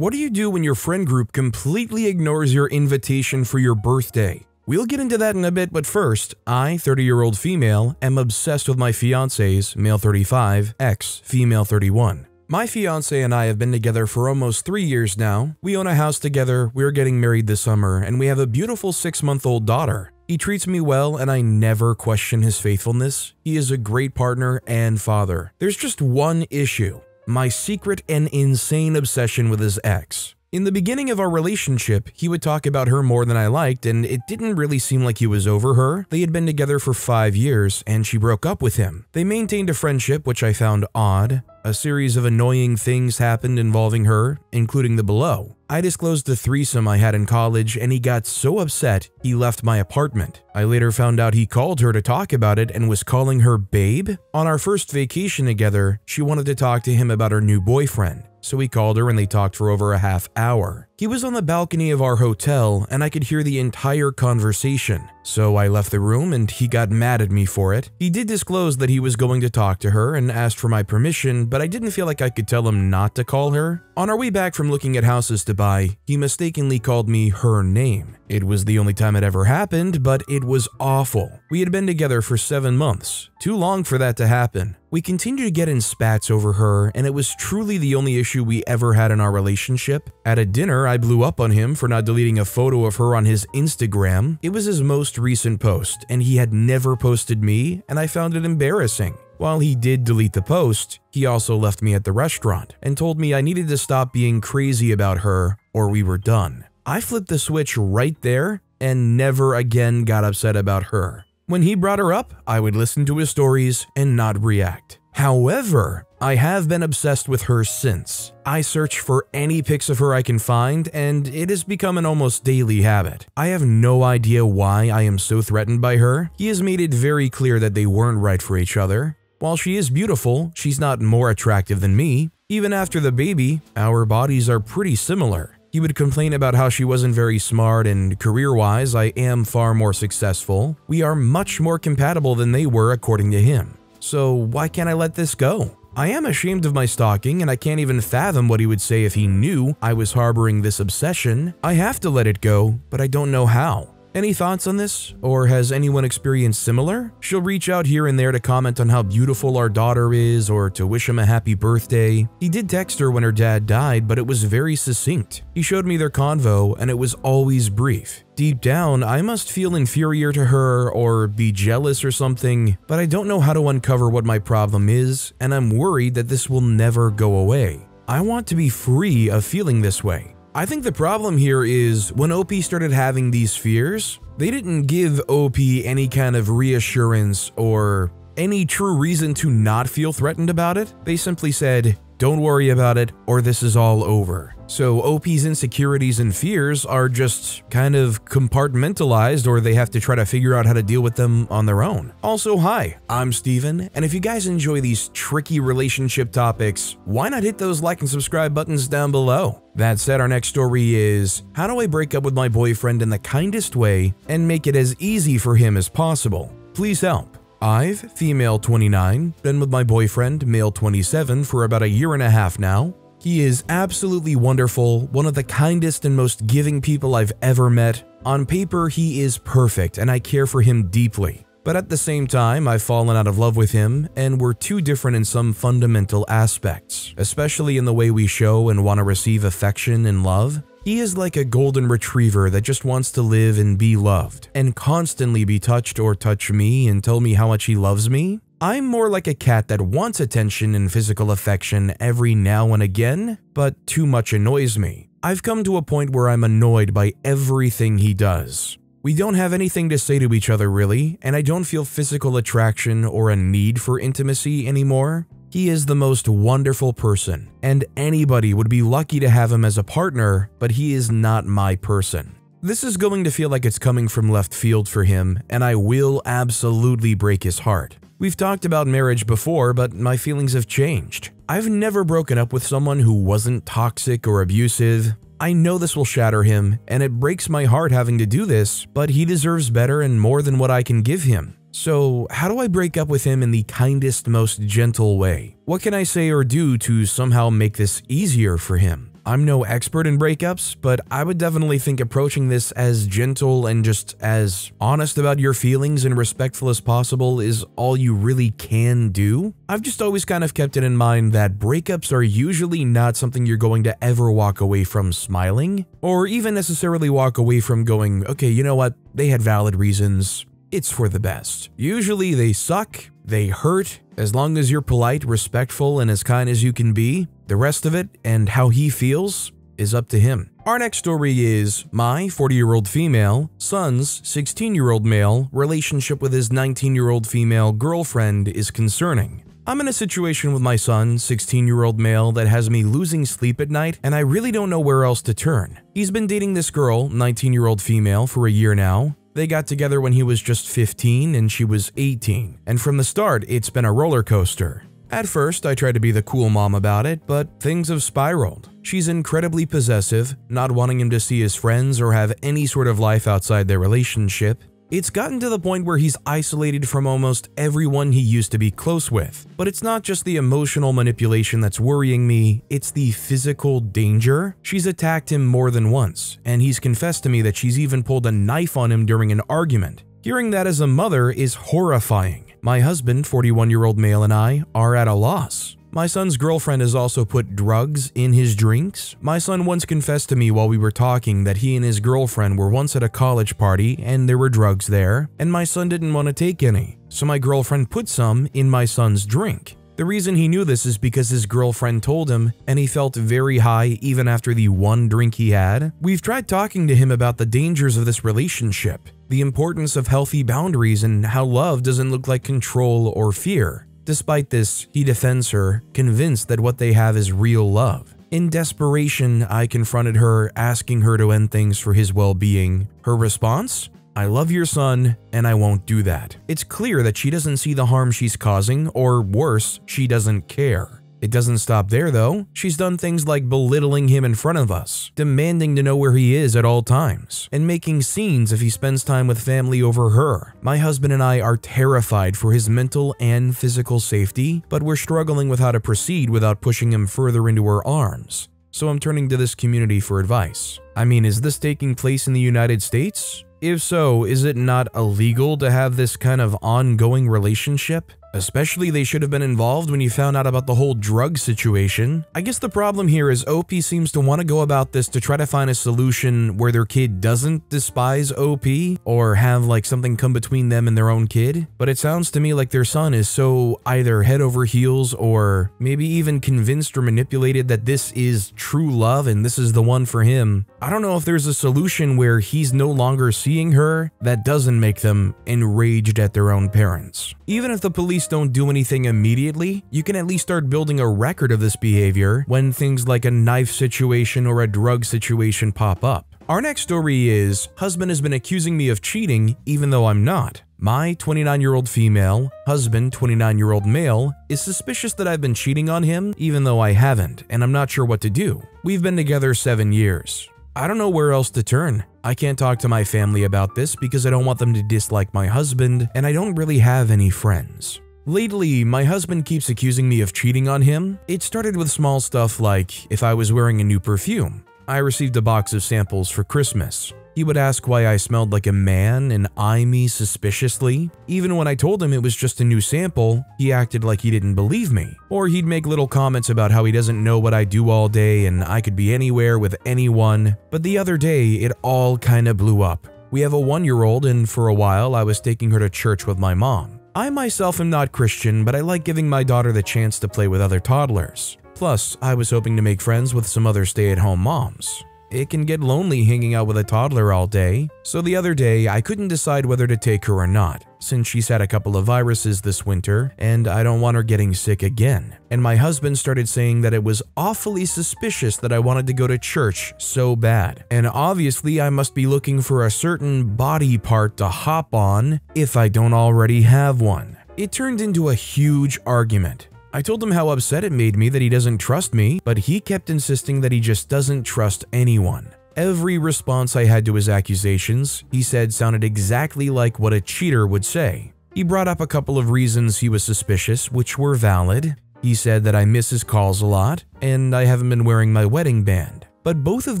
What do you do when your friend group completely ignores your invitation for your birthday? We'll get into that in a bit, but first, I, 30-year-old female, am obsessed with my fiancés, male 35, ex, female 31. My fiancé and I have been together for almost 3 years now. We own a house together, we're getting married this summer, and we have a beautiful 6-month-old daughter. He treats me well and I never question his faithfulness. He is a great partner and father. There's just one issue: my secret and insane obsession with his ex. In the beginning of our relationship, he would talk about her more than I liked, and it didn't really seem like he was over her. They had been together for 5 years, and she broke up with him. They maintained a friendship, which I found odd. A series of annoying things happened involving her, including the below. I disclosed the threesome I had in college, and he got so upset he left my apartment. I later found out he called her to talk about it and was calling her babe. On our first vacation together, she wanted to talk to him about her new boyfriend. So he called her and they talked for over a half hour. He was on the balcony of our hotel and I could hear the entire conversation. So I left the room and he got mad at me for it. He did disclose that he was going to talk to her and asked for my permission, but I didn't feel like I could tell him not to call her. On our way back from looking at houses to buy, he mistakenly called me her name. It was the only time it ever happened, but it was awful. We had been together for 7 months. Too long for that to happen. We continued to get in spats over her, and it was truly the only issue we ever had in our relationship. At a dinner, I blew up on him for not deleting a photo of her on his Instagram. It was his most recent post, and he had never posted me, and I found it embarrassing. While he did delete the post, he also left me at the restaurant and told me I needed to stop being crazy about her or we were done. I flipped the switch right there and never again got upset about her. When he brought her up, I would listen to his stories and not react. However, I have been obsessed with her since. I search for any pics of her I can find, and it has become an almost daily habit. I have no idea why I am so threatened by her. He has made it very clear that they weren't right for each other. While she is beautiful, she's not more attractive than me. Even after the baby, our bodies are pretty similar. He would complain about how she wasn't very smart, and career-wise, I am far more successful. We are much more compatible than they were, according to him. So why can't I let this go? I am ashamed of my stalking, and I can't even fathom what he would say if he knew I was harboring this obsession. I have to let it go, but I don't know how. Any thoughts on this? Or has anyone experienced similar? She'll reach out here and there to comment on how beautiful our daughter is or to wish him a happy birthday. He did text her when her dad died, but it was very succinct. He showed me their convo and it was always brief. Deep down, I must feel inferior to her or be jealous or something, but I don't know how to uncover what my problem is, and I'm worried that this will never go away. I want to be free of feeling this way. I think the problem here is when OP started having these fears, they didn't give OP any kind of reassurance or any true reason to not feel threatened about it. They simply said, "Don't worry about it, or this is all over." So OP's insecurities and fears are just kind of compartmentalized, or they have to try to figure out how to deal with them on their own. Also, hi, I'm Steven, and if you guys enjoy these tricky relationship topics, why not hit those like and subscribe buttons down below? That said, our next story is, how do I break up with my boyfriend in the kindest way and make it as easy for him as possible? Please help. I've, female 29, been with my boyfriend, male 27, for about 1.5 years now. He is absolutely wonderful, one of the kindest and most giving people I've ever met. On paper, he is perfect and I care for him deeply. But at the same time, I've fallen out of love with him and we're too different in some fundamental aspects, especially in the way we show and want to receive affection and love. He is like a golden retriever that just wants to live and be loved, and constantly be touched or touch me and tell me how much he loves me. I'm more like a cat that wants attention and physical affection every now and again, but too much annoys me. I've come to a point where I'm annoyed by everything he does. We don't have anything to say to each other really, and I don't feel physical attraction or a need for intimacy anymore. He is the most wonderful person, and anybody would be lucky to have him as a partner, but he is not my person. This is going to feel like it's coming from left field for him, and I will absolutely break his heart. We've talked about marriage before, but my feelings have changed. I've never broken up with someone who wasn't toxic or abusive. I know this will shatter him, and it breaks my heart having to do this, but he deserves better and more than what I can give him. So, how do I break up with him in the kindest, most gentle way? What can I say or do to somehow make this easier for him? I'm no expert in breakups, but I would definitely think approaching this as gentle and just as honest about your feelings and respectful as possible is all you really can do. I've just always kind of kept it in mind that breakups are usually not something you're going to ever walk away from smiling, or even necessarily walk away from going, okay, you know what, they had valid reasons, it's for the best. Usually they suck, they hurt. As long as you're polite, respectful, and as kind as you can be, the rest of it and how he feels is up to him. Our next story is my 40-year-old female son's 16-year-old male relationship with his 19-year-old female girlfriend is concerning. I'm in a situation with my son, 16-year-old male, that has me losing sleep at night, and I really don't know where else to turn. He's been dating this girl, 19-year-old female, for a year now. They got together when he was just 15 and she was 18, and from the start, it's been a roller coaster. At first, I tried to be the cool mom about it, but things have spiraled. She's incredibly possessive, not wanting him to see his friends or have any sort of life outside their relationship. It's gotten to the point where he's isolated from almost everyone he used to be close with. But it's not just the emotional manipulation that's worrying me, it's the physical danger. She's attacked him more than once, and he's confessed to me that she's even pulled a knife on him during an argument. Hearing that as a mother is horrifying. My husband, 41-year-old male, and I are at a loss. My son's girlfriend has also put drugs in his drinks. My son once confessed to me while we were talking that he and his girlfriend were once at a college party and there were drugs there, and my son didn't want to take any. So my girlfriend put some in my son's drink. The reason he knew this is because his girlfriend told him, and he felt very high even after the one drink he had. We've tried talking to him about the dangers of this relationship, the importance of healthy boundaries, and how love doesn't look like control or fear. Despite this, he defends her, convinced that what they have is real love. In desperation, I confronted her, asking her to end things for his well-being. Her response? I love your son, and I won't do that. It's clear that she doesn't see the harm she's causing, or worse, she doesn't care. It doesn't stop there though. She's done things like belittling him in front of us, demanding to know where he is at all times, and making scenes if he spends time with family over her. My husband and I are terrified for his mental and physical safety, but we're struggling with how to proceed without pushing him further into her arms. So I'm turning to this community for advice. I mean, is this taking place in the United States? If so, is it not illegal to have this kind of ongoing relationship? Especially they should have been involved when you found out about the whole drug situation. I guess the problem here is OP seems to want to go about this to try to find a solution where their kid doesn't despise OP or have like something come between them and their own kid. But it sounds to me like their son is so either head over heels or maybe even convinced or manipulated that this is true love and this is the one for him. I don't know if there's a solution where he's no longer seeing her that doesn't make them enraged at their own parents. Even if the police don't do anything immediately, you can at least start building a record of this behavior when things like a knife situation or a drug situation pop up. Our next story is, husband has been accusing me of cheating even though I'm not. My 29-year-old female, husband 29-year-old male, is suspicious that I've been cheating on him even though I haven't, and I'm not sure what to do. We've been together 7 years. I don't know where else to turn. I can't talk to my family about this because I don't want them to dislike my husband, and I don't really have any friends. Lately, my husband keeps accusing me of cheating on him. It started with small stuff like if I was wearing a new perfume. I received a box of samples for Christmas. He would ask why I smelled like a man and eye me suspiciously. Even when I told him it was just a new sample, he acted like he didn't believe me. Or he'd make little comments about how he doesn't know what I do all day and I could be anywhere with anyone. But the other day, it all kinda blew up. We have a 1-year-old, and for a while I was taking her to church with my mom. I myself am not Christian, but I like giving my daughter the chance to play with other toddlers. Plus, I was hoping to make friends with some other stay-at-home moms. It can get lonely hanging out with a toddler all day, so the other day I couldn't decide whether to take her or not, since she's had a couple of viruses this winter and I don't want her getting sick again. And my husband started saying that it was awfully suspicious that I wanted to go to church so bad, and obviously I must be looking for a certain body part to hop on if I don't already have one. It turned into a huge argument. I told him how upset it made me that he doesn't trust me, but he kept insisting that he just doesn't trust anyone. Every response I had to his accusations, he said, sounded exactly like what a cheater would say. He brought up a couple of reasons he was suspicious, which were valid. He said that I miss his calls a lot, and I haven't been wearing my wedding band. But both of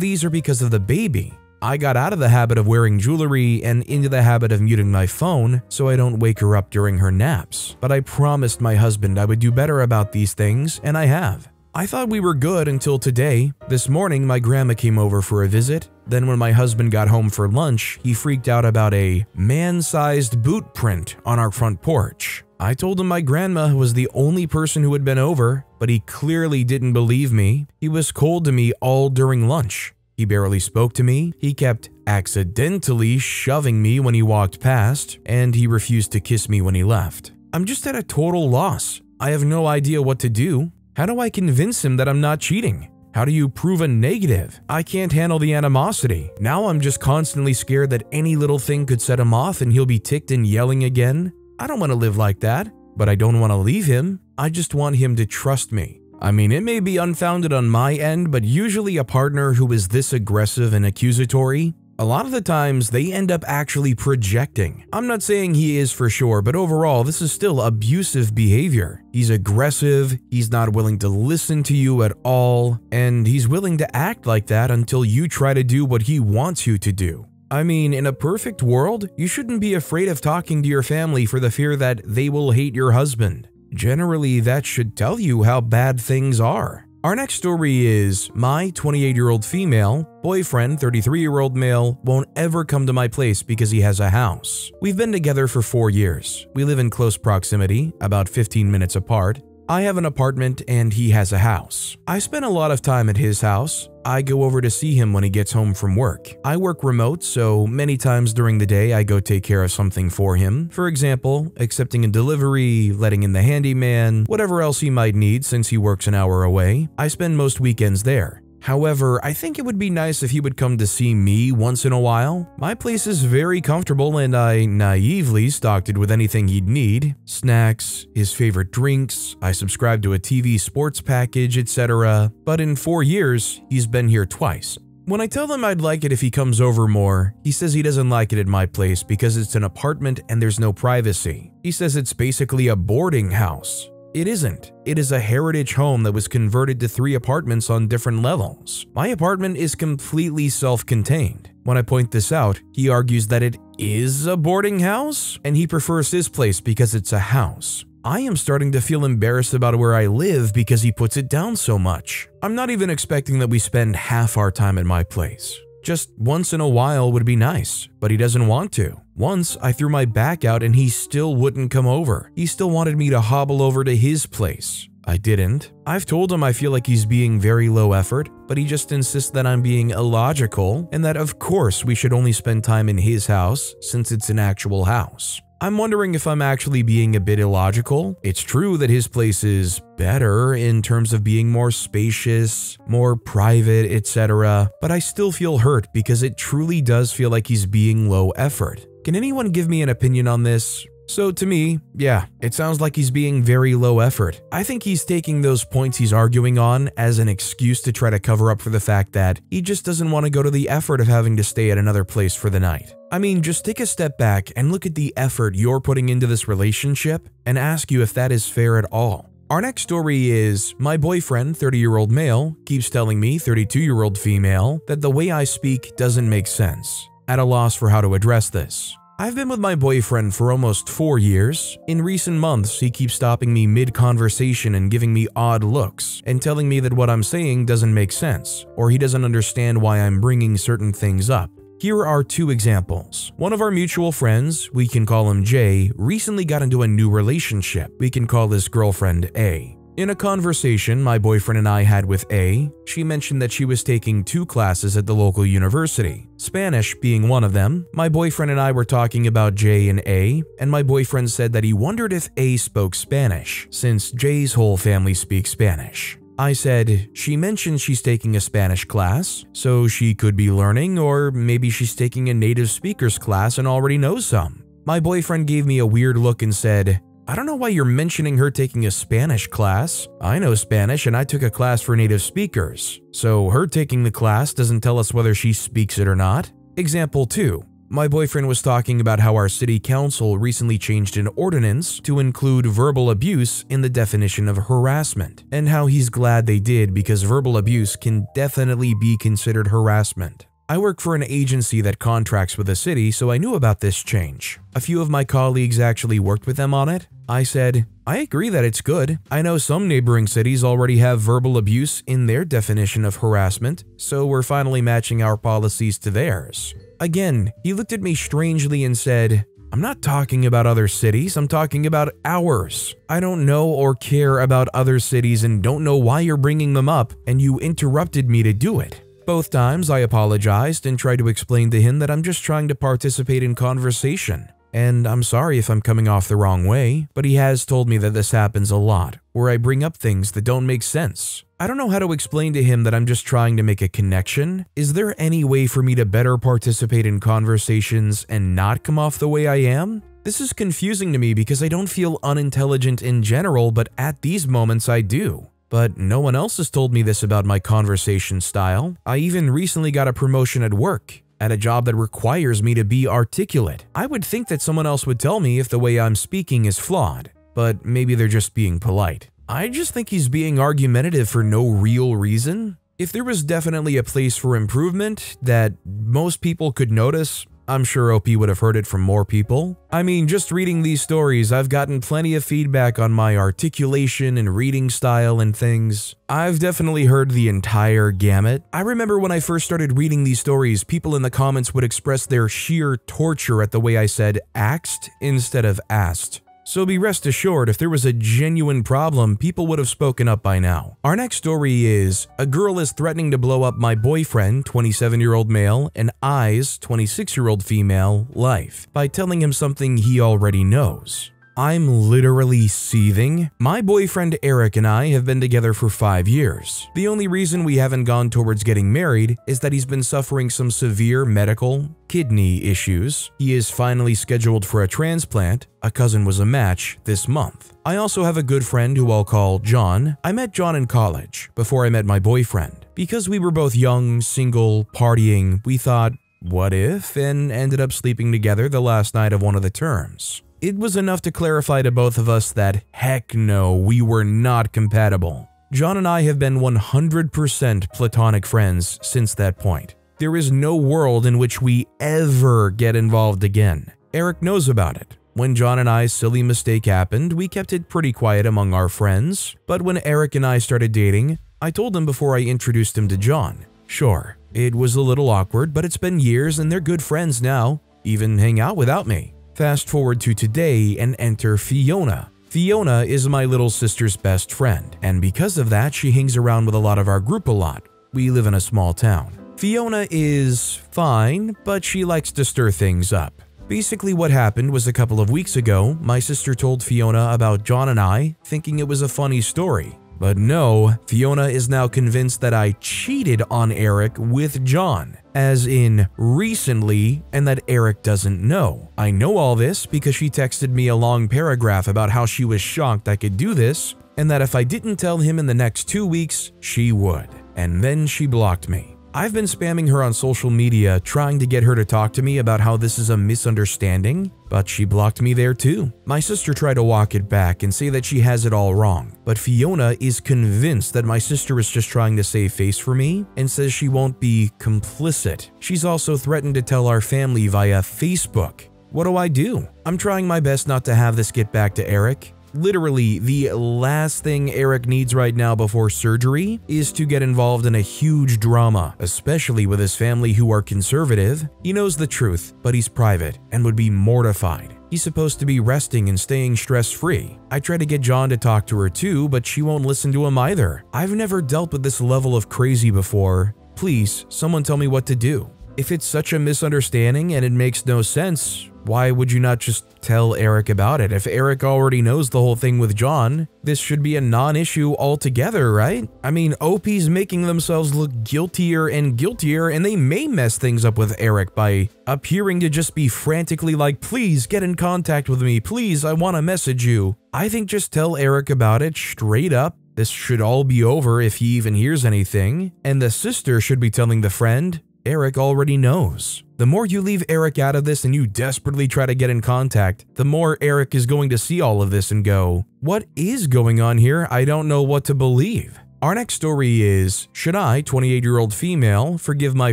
these are because of the baby. I got out of the habit of wearing jewelry and into the habit of muting my phone so I don't wake her up during her naps. But I promised my husband I would do better about these things, and I have. I thought we were good until today. This morning, my grandma came over for a visit. Then when my husband got home for lunch, he freaked out about a man-sized boot print on our front porch. I told him my grandma was the only person who had been over, but he clearly didn't believe me. He was cold to me all during lunch. He barely spoke to me, he kept accidentally shoving me when he walked past, and he refused to kiss me when he left. I'm just at a total loss. I have no idea what to do. How do I convince him that I'm not cheating? How do you prove a negative? I can't handle the animosity. Now I'm just constantly scared that any little thing could set him off and he'll be ticked and yelling again. I don't want to live like that, but I don't want to leave him. I just want him to trust me. I mean, it may be unfounded on my end, but usually a partner who is this aggressive and accusatory, a lot of the times they end up actually projecting. I'm not saying he is for sure, but overall, this is still abusive behavior. He's aggressive, he's not willing to listen to you at all, and he's willing to act like that until you try to do what he wants you to do. I mean, in a perfect world, you shouldn't be afraid of talking to your family for the fear that they will hate your husband. Generally, that should tell you how bad things are. Our next story is, my 28-year-old female boyfriend, 33-year-old male, won't ever come to my place because he has a house. We've been together for 4 years. We live in close proximity, about 15 minutes apart. I have an apartment and he has a house. I spend a lot of time at his house. I go over to see him when he gets home from work. I work remote, so many times during the day I go take care of something for him. For example, accepting a delivery, letting in the handyman, whatever else he might need since he works an hour away. I spend most weekends there. However, I think it would be nice if he would come to see me once in a while. My place is very comfortable and I naively stocked it with anything he'd need. Snacks, his favorite drinks, I subscribe to a TV sports package, etc. But in 4 years, he's been here twice. When I tell him I'd like it if he comes over more, he says he doesn't like it at my place because it's an apartment and there's no privacy. He says it's basically a boarding house. It isn't. It is a heritage home that was converted to 3 apartments on different levels. My apartment is completely self-contained. When I point this out, he argues that it is a boarding house, and he prefers his place because it's a house. I am starting to feel embarrassed about where I live because he puts it down so much. I'm not even expecting that we spend half our time at my place. Just once in a while would be nice, but he doesn't want to. Once, I threw my back out and he still wouldn't come over. He still wanted me to hobble over to his place. I didn't. I've told him I feel like he's being very low effort, but he just insists that I'm being illogical and that of course we should only spend time in his house since it's an actual house. I'm wondering if I'm actually being a bit illogical. It's true that his place is better in terms of being more spacious, more private, etc. But I still feel hurt because it truly does feel like he's being low effort. Can anyone give me an opinion on this? So to me, yeah, it sounds like he's being very low effort. I think he's taking those points he's arguing on as an excuse to try to cover up for the fact that he just doesn't want to go to the effort of having to stay at another place for the night. I mean, just take a step back and look at the effort you're putting into this relationship and ask you if that is fair at all. Our next story is, my boyfriend, 30-year-old male, keeps telling me, 32-year-old female, that the way I speak doesn't make sense. At a loss for how to address this. I've been with my boyfriend for almost 4 years. In recent months, he keeps stopping me mid-conversation and giving me odd looks and telling me that what I'm saying doesn't make sense, or he doesn't understand why I'm bringing certain things up. Here are 2 examples. One of our mutual friends, we can call him Jay, recently got into a new relationship. We can call this girlfriend A. In a conversation my boyfriend and I had with A, she mentioned that she was taking 2 classes at the local university, Spanish being one of them. My boyfriend and I were talking about J and A, and my boyfriend said that he wondered if A spoke Spanish, since J's whole family speaks Spanish. I said, she mentioned she's taking a Spanish class, so she could be learning, or maybe she's taking a native speakers class and already knows some. My boyfriend gave me a weird look and said, I don't know why you're mentioning her taking a Spanish class. I know Spanish and I took a class for native speakers. So her taking the class doesn't tell us whether she speaks it or not. Example 2. My boyfriend was talking about how our city council recently changed an ordinance to include verbal abuse in the definition of harassment, and how he's glad they did because verbal abuse can definitely be considered harassment. I work for an agency that contracts with the city, so I knew about this change. A few of my colleagues actually worked with them on it. I said, I agree that it's good. I know some neighboring cities already have verbal abuse in their definition of harassment, so we're finally matching our policies to theirs. Again, he looked at me strangely and said, I'm not talking about other cities, I'm talking about ours. I don't know or care about other cities and don't know why you're bringing them up, and you interrupted me to do it. Both times I apologized and tried to explain to him that I'm just trying to participate in conversation. And I'm sorry if I'm coming off the wrong way, but he has told me that this happens a lot, where I bring up things that don't make sense. I don't know how to explain to him that I'm just trying to make a connection. Is there any way for me to better participate in conversations and not come off the way I am? This is confusing to me because I don't feel unintelligent in general, but at these moments I do. But no one else has told me this about my conversation style. I even recently got a promotion at work, at a job that requires me to be articulate. I would think that someone else would tell me if the way I'm speaking is flawed, but maybe they're just being polite. I just think he's being argumentative for no real reason. If there was definitely a place for improvement that most people could notice, I'm sure OP would have heard it from more people. I mean, just reading these stories, I've gotten plenty of feedback on my articulation and reading style and things. I've definitely heard the entire gamut. I remember when I first started reading these stories, people in the comments would express their sheer torture at the way I said axed instead of asked. So be rest assured, if there was a genuine problem, people would have spoken up by now. Our next story is, a girl is threatening to blow up my boyfriend, 27-year-old male, and I's, 26-year-old female, life by telling him something he already knows. I'm literally seething. My boyfriend Eric and I have been together for 5 years. The only reason we haven't gone towards getting married is that he's been suffering some severe medical kidney issues. He is finally scheduled for a transplant. A cousin was a match this month. I also have a good friend who I'll call John. I met John in college before I met my boyfriend. Because we were both young, single, partying, we thought, what if, and ended up sleeping together the last night of one of the terms. It was enough to clarify to both of us that, heck no, we were not compatible. John and I have been 100% platonic friends since that point. There is no world in which we ever get involved again. Eric knows about it. When John and I's silly mistake happened, we kept it pretty quiet among our friends. But when Eric and I started dating, I told him before I introduced him to John. Sure, it was a little awkward, but it's been years and they're good friends now, even hang out without me. Fast forward to today and enter Fiona. Fiona is my little sister's best friend, and because of that, she hangs around with a lot of our group a lot. We live in a small town. Fiona is fine, but she likes to stir things up. Basically what happened was a couple of weeks ago, my sister told Fiona about John and I, thinking it was a funny story. But no, Fiona is now convinced that I cheated on Eric with John, as in recently, and that Eric doesn't know. I know all this because she texted me a long paragraph about how she was shocked I could do this, and that if I didn't tell him in the next 2 weeks, she would. And then she blocked me. I've been spamming her on social media trying to get her to talk to me about how this is a misunderstanding, but she blocked me there too. My sister tried to walk it back and say that she has it all wrong, but Fiona is convinced that my sister is just trying to save face for me and says she won't be complicit. She's also threatened to tell our family via Facebook. What do? I'm trying my best not to have this get back to Eric. Literally, the last thing Eric needs right now before surgery is to get involved in a huge drama, especially with his family who are conservative. He knows the truth, but he's private and would be mortified. He's supposed to be resting and staying stress-free. I try to get John to talk to her too, but she won't listen to him either. I've never dealt with this level of crazy before. Please, someone tell me what to do. If it's such a misunderstanding and it makes no sense, why would you not just tell Eric about it? If Eric already knows the whole thing with John, this should be a non-issue altogether, right? I mean, OP's making themselves look guiltier and guiltier, and they may mess things up with Eric by appearing to just be frantically like, please get in contact with me, please, I want to message you. I think just tell Eric about it straight up. This should all be over if he even hears anything, and the sister should be telling the friend, Eric already knows. The more you leave Eric out of this and you desperately try to get in contact, the more Eric is going to see all of this and go, "What is going on here? I don't know what to believe." Our next story is, should I, 28-year-old female, forgive my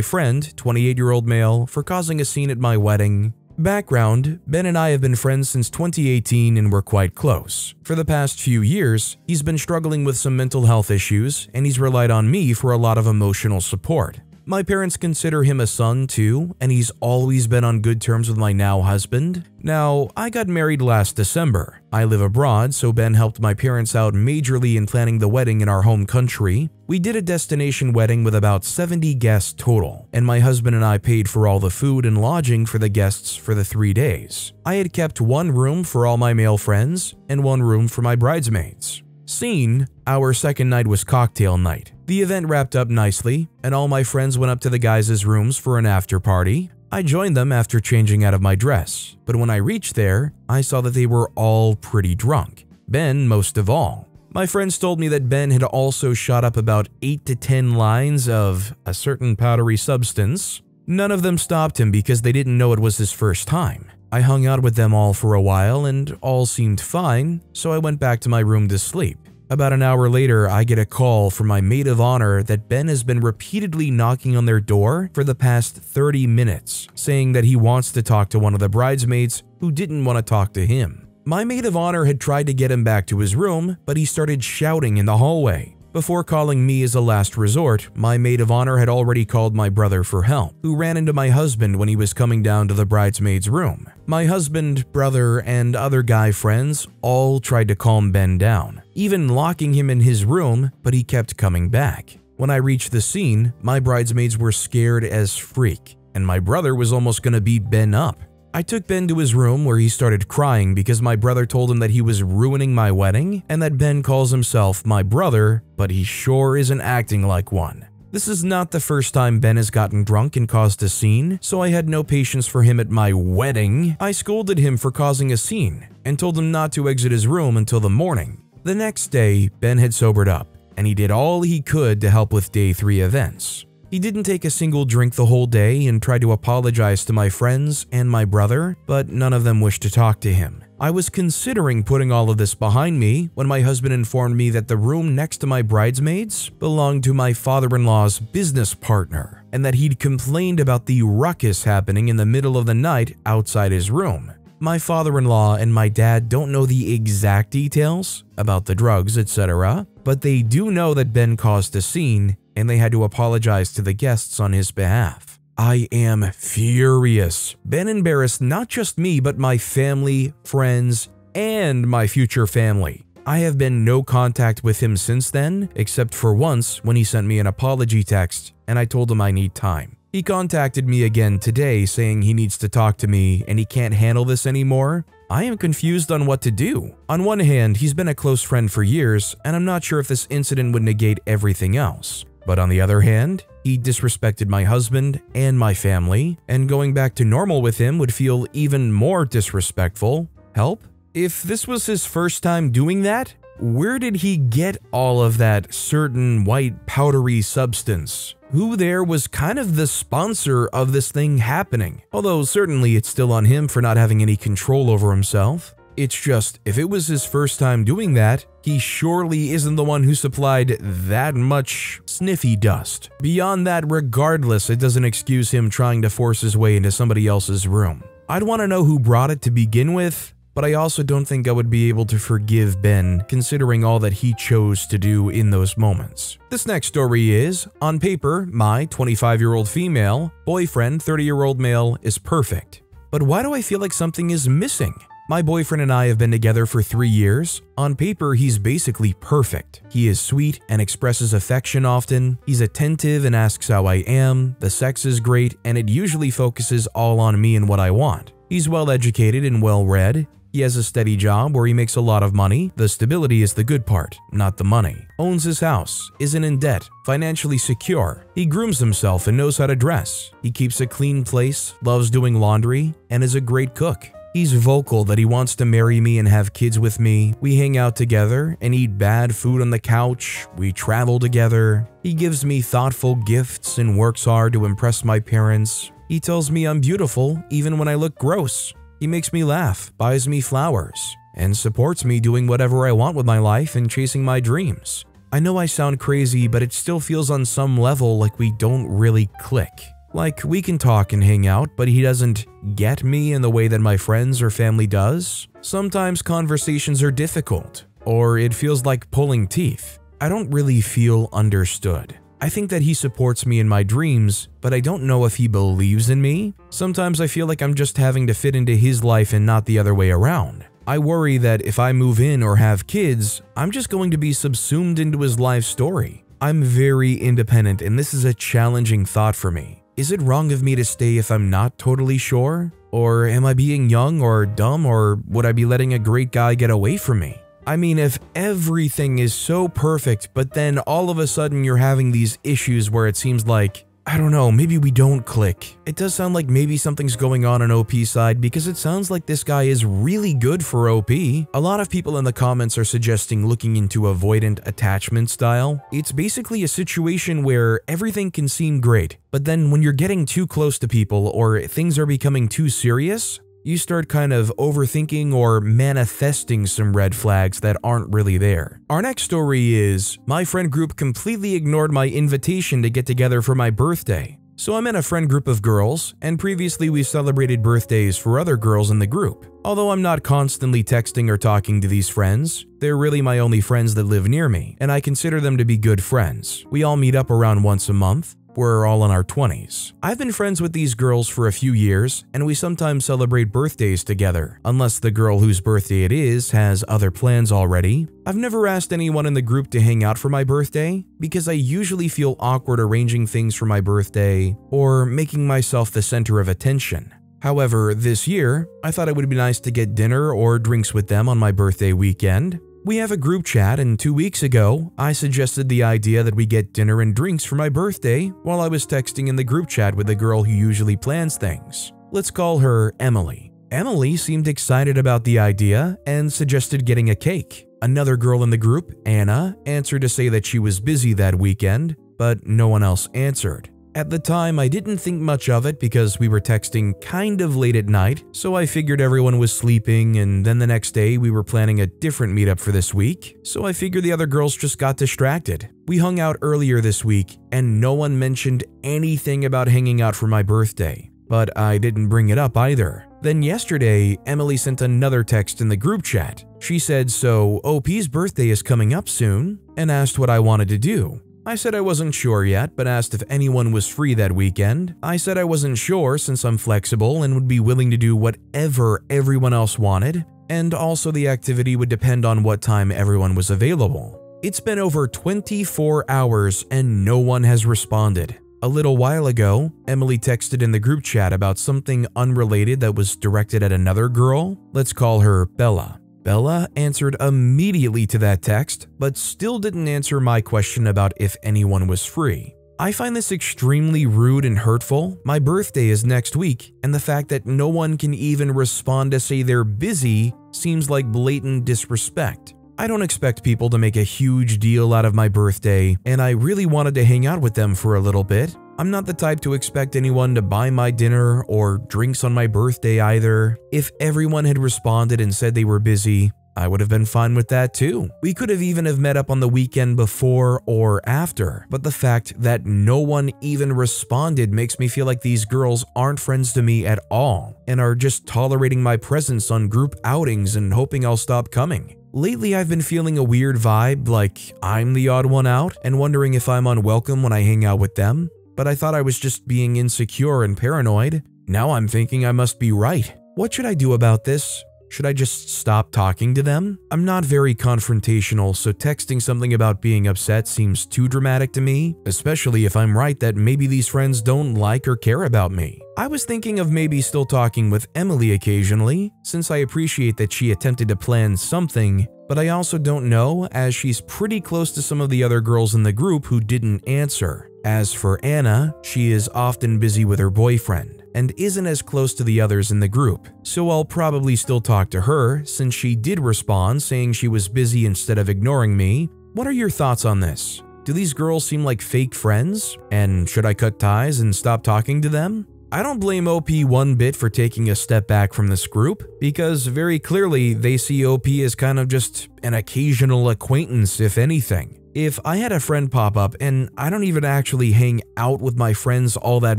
friend, 28-year-old male, for causing a scene at my wedding? Background: Ben and I have been friends since 2018 and we're quite close. For the past few years, he's been struggling with some mental health issues and he's relied on me for a lot of emotional support. My parents consider him a son too, and he's always been on good terms with my now husband. Now, I got married last December. I live abroad, so Ben helped my parents out majorly in planning the wedding in our home country. We did a destination wedding with about 70 guests total, and my husband and I paid for all the food and lodging for the guests for the 3 days. I had kept one room for all my male friends and one room for my bridesmaids. Scene: our second night was cocktail night. The event wrapped up nicely, and all my friends went up to the guys' rooms for an after party. I joined them after changing out of my dress, but when I reached there, I saw that they were all pretty drunk. Ben most of all. My friends told me that Ben had also shot up about 8 to 10 lines of a certain powdery substance. None of them stopped him because they didn't know it was his first time. I hung out with them all for a while and all seemed fine, so I went back to my room to sleep. About an hour later, I get a call from my maid of honor that Ben has been repeatedly knocking on their door for the past 30 minutes, saying that he wants to talk to one of the bridesmaids who didn't want to talk to him. My maid of honor had tried to get him back to his room, but he started shouting in the hallway. Before calling me as a last resort, my maid of honor had already called my brother for help, who ran into my husband when he was coming down to the bridesmaid's room. My husband, brother, and other guy friends all tried to calm Ben down, even locking him in his room, but he kept coming back. When I reached the scene, my bridesmaids were scared as freak, and my brother was almost gonna beat Ben up. I took Ben to his room where he started crying because my brother told him that he was ruining my wedding and that Ben calls himself my brother, but he sure isn't acting like one. This is not the first time Ben has gotten drunk and caused a scene, so I had no patience for him at my wedding. I scolded him for causing a scene and told him not to exit his room until the morning. The next day, Ben had sobered up and he did all he could to help with day 3 events. He didn't take a single drink the whole day and tried to apologize to my friends and my brother, but none of them wished to talk to him. I was considering putting all of this behind me when my husband informed me that the room next to my bridesmaids belonged to my father-in-law's business partner, and that he'd complained about the ruckus happening in the middle of the night outside his room. My father-in-law and my dad don't know the exact details about the drugs, etc., but they do know that Ben caused a scene and they had to apologize to the guests on his behalf. I am furious. Ben embarrassed not just me, but my family, friends, and my future family. I have been no contact with him since then, except for once when he sent me an apology text and I told him I need time. He contacted me again today saying he needs to talk to me and he can't handle this anymore. I am confused on what to do. On one hand, he's been a close friend for years, and I'm not sure if this incident would negate everything else. But on the other hand, he disrespected my husband and my family, and going back to normal with him would feel even more disrespectful. Help? If this was his first time doing that, where did he get all of that certain white powdery substance? Who there was kind of the sponsor of this thing happening? Although certainly it's still on him for not having any control over himself. It's just, if it was his first time doing that, he surely isn't the one who supplied that much sniffy dust. Beyond that, regardless, it doesn't excuse him trying to force his way into somebody else's room. I'd want to know who brought it to begin with, but I also don't think I would be able to forgive Ben considering all that he chose to do in those moments. This next story is, on paper, my 25-year-old female boyfriend, 30-year-old male, is perfect. But why do I feel like something is missing? My boyfriend and I have been together for 3 years. On paper, he's basically perfect. He is sweet and expresses affection often. He's attentive and asks how I am. The sex is great, and it usually focuses all on me and what I want. He's well educated and well read. He has a steady job where he makes a lot of money. The stability is the good part, not the money. Owns his house, isn't in debt, financially secure. He grooms himself and knows how to dress. He keeps a clean place, loves doing laundry, and is a great cook. He's vocal that he wants to marry me and have kids with me. We hang out together and eat bad food on the couch. We travel together. He gives me thoughtful gifts and works hard to impress my parents. He tells me I'm beautiful even when I look gross. He makes me laugh, buys me flowers, and supports me doing whatever I want with my life and chasing my dreams. I know I sound crazy, but it still feels on some level like we don't really click. Like, we can talk and hang out, but he doesn't get me in the way that my friends or family does. Sometimes conversations are difficult, or it feels like pulling teeth. I don't really feel understood. I think that he supports me in my dreams, but I don't know if he believes in me. Sometimes I feel like I'm just having to fit into his life and not the other way around. I worry that if I move in or have kids, I'm just going to be subsumed into his life story. I'm very independent, and this is a challenging thought for me. Is it wrong of me to stay if I'm not totally sure? Or am I being young or dumb, or would I be letting a great guy get away from me? I mean, if everything is so perfect, but then all of a sudden you're having these issues where it seems like, I don't know, maybe we don't click. It does sound like maybe something's going on OP's side, because it sounds like this guy is really good for OP. A lot of people in the comments are suggesting looking into avoidant attachment style. It's basically a situation where everything can seem great, but then when you're getting too close to people or things are becoming too serious, you start kind of overthinking or manifesting some red flags that aren't really there. Our next story is, my friend group completely ignored my invitation to get together for my birthday. So I'm in a friend group of girls, and previously we celebrated birthdays for other girls in the group. Although I'm not constantly texting or talking to these friends, they're really my only friends that live near me, and I consider them to be good friends. We all meet up around once a month. We're all in our 20s. I've been friends with these girls for a few years, and we sometimes celebrate birthdays together, unless the girl whose birthday it is has other plans already. I've never asked anyone in the group to hang out for my birthday, because I usually feel awkward arranging things for my birthday or making myself the center of attention. However, this year, I thought it would be nice to get dinner or drinks with them on my birthday weekend. We have a group chat, and 2 weeks ago, I suggested the idea that we get dinner and drinks for my birthday while I was texting in the group chat with the girl who usually plans things. Let's call her Emily. Emily seemed excited about the idea and suggested getting a cake. Another girl in the group, Anna, answered to say that she was busy that weekend, but no one else answered. At the time, I didn't think much of it because we were texting kind of late at night, so I figured everyone was sleeping, and then the next day we were planning a different meetup for this week, so I figured the other girls just got distracted. We hung out earlier this week, and no one mentioned anything about hanging out for my birthday, but I didn't bring it up either. Then yesterday, Emily sent another text in the group chat. She said, "So OP's birthday is coming up soon," and asked what I wanted to do. I said I wasn't sure yet, but asked if anyone was free that weekend. I said I wasn't sure since I'm flexible and would be willing to do whatever everyone else wanted, and also the activity would depend on what time everyone was available. It's been over 24 hours and no one has responded. A little while ago, Emily texted in the group chat about something unrelated that was directed at another girl. Let's call her Bella. Bella answered immediately to that text, but still didn't answer my question about if anyone was free. I find this extremely rude and hurtful. My birthday is next week, and the fact that no one can even respond to say they're busy seems like blatant disrespect. I don't expect people to make a huge deal out of my birthday, and I really wanted to hang out with them for a little bit. I'm not the type to expect anyone to buy my dinner or drinks on my birthday either. If everyone had responded and said they were busy, I would have been fine with that too. We could have even met up on the weekend before or after, but the fact that no one even responded makes me feel like these girls aren't friends to me at all and are just tolerating my presence on group outings and hoping I'll stop coming. Lately, I've been feeling a weird vibe, like I'm the odd one out, and wondering if I'm unwelcome when I hang out with them. But I thought I was just being insecure and paranoid. Now I'm thinking I must be right. What should I do about this? Should I just stop talking to them? I'm not very confrontational, so texting something about being upset seems too dramatic to me, especially if I'm right that maybe these friends don't like or care about me. I was thinking of maybe still talking with Emily occasionally, since I appreciate that she attempted to plan something, but I also don't know, as she's pretty close to some of the other girls in the group who didn't answer. As for Anna, she is often busy with her boyfriend and isn't as close to the others in the group, so I'll probably still talk to her since she did respond saying she was busy instead of ignoring me. What are your thoughts on this? Do these girls seem like fake friends? And should I cut ties and stop talking to them? I don't blame OP one bit for taking a step back from this group, because very clearly they see OP as kind of just an occasional acquaintance if anything. If I had a friend pop up and I don't even actually hang out with my friends all that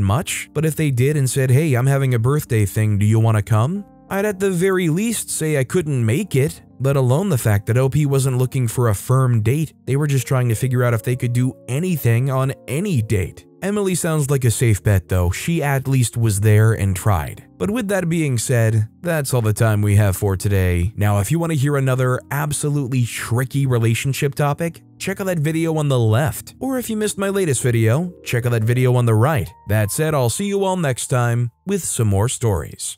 much, but if they did and said, hey, I'm having a birthday thing, do you want to come? I'd at the very least say I couldn't make it, let alone the fact that OP wasn't looking for a firm date. They were just trying to figure out if they could do anything on any date. Emily sounds like a safe bet though, she at least was there and tried. But with that being said, that's all the time we have for today. Now if you want to hear another absolutely tricky relationship topic, check out that video on the left. Or if you missed my latest video, check out that video on the right. That said, I'll see you all next time with some more stories.